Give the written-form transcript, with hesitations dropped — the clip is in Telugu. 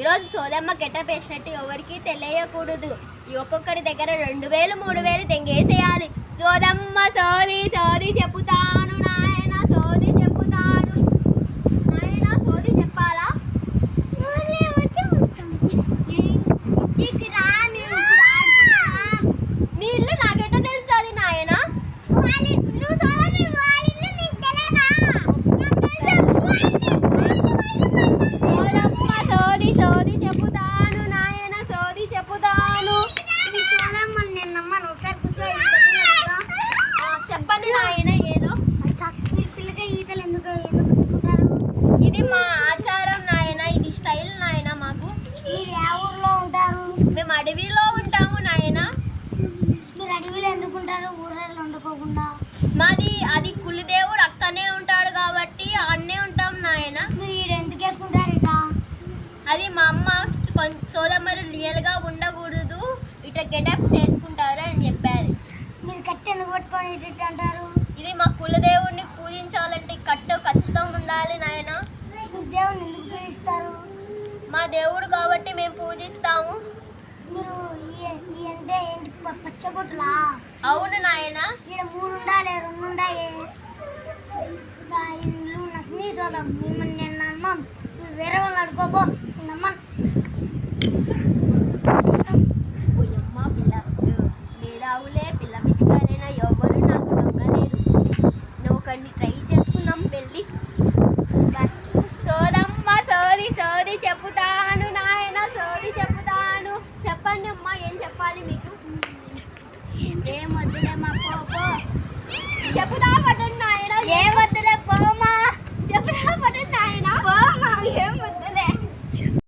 ఈరోజు సోదమ్మ గెటప్ వేసినట్టు ఎవరికి తెలియకూడదు. ఒక్కొక్కరి దగ్గర 2000 3000 తెంగేసేయాలి. సోదమ్మ సోది సోది చెప్పుతాను నాయన సోది చెప్పుతాను నాయన సోది చెప్పాలా? మీ ఇల్లు నాకెట్ట తెలుస్తుంది నాయన? సోది సోది చెప్పుతాను నాయన సోది చెప్పుతాను. చెప్పండి నాయన ఏదో. ఇది మా ఆచారం నాయన, ఇది స్టైల్ నాయన మాకు. మీరు ఏ ఊర్లో ఉంటారు? మేము అడవిలో ఉంటాము నాయన. మీరు అడవిలో ఎందుకుంటారు ఊర్లలో వండుకోకుండా? మాది అది కులదేవుడు అక్కనే ఉంటాడు కాబట్టి అన్నే ఉంటాం నాయన. మీరు ఈడ ఎందుకు వేసుకుంటారు ఇట? అది మా అమ్మ సోదమ్మరు రియల్గా ఉండకూడదు, ఇట్లా గెటప్స్ వేసుకుంటారు అని చెప్పారు. మీరు కట్టె ఎందుకు పట్టుకొని ఇటు అంటారు? ఇది మా కులదేవుడిని పూజించాలంటే కట్టు ఖచ్చితంగా ఉండాలి నాయన. మీరు దేవుని ఎందుకు పూజిస్తారు? మా దేవుడు కాబట్టి మేము పూజిస్తాము. మీరు ఈ అంటే ఏంటి పచ్చగొట్టులా? అవును నాయన. ఈడ 3 ఉండాలి 2 ఉండాయి. ఇల్లు నాకు నీ సోదం మిమ్మల్ని నేను నమ్మం. మీరు వేరే వాళ్ళు అడుకోబో నమ్మను. అమ్మ పిల్ల మేధావులే పిల్ల పిచ్చిగానైనా ఎవరు నాకు దొంగలేదు. నువ్వు ఒకరిని ట్రై చేసుకున్నాం పెళ్ళి. సోదమ్మ సోది సోది చెప్పుతాను నాయన సోది చెప్పుతాను. చెప్పండి అమ్మా ఏం చెప్పాలి మీకు? ఏం వద్దులే మా పో చెప్పుతా పట్టండి నాయన. ఏం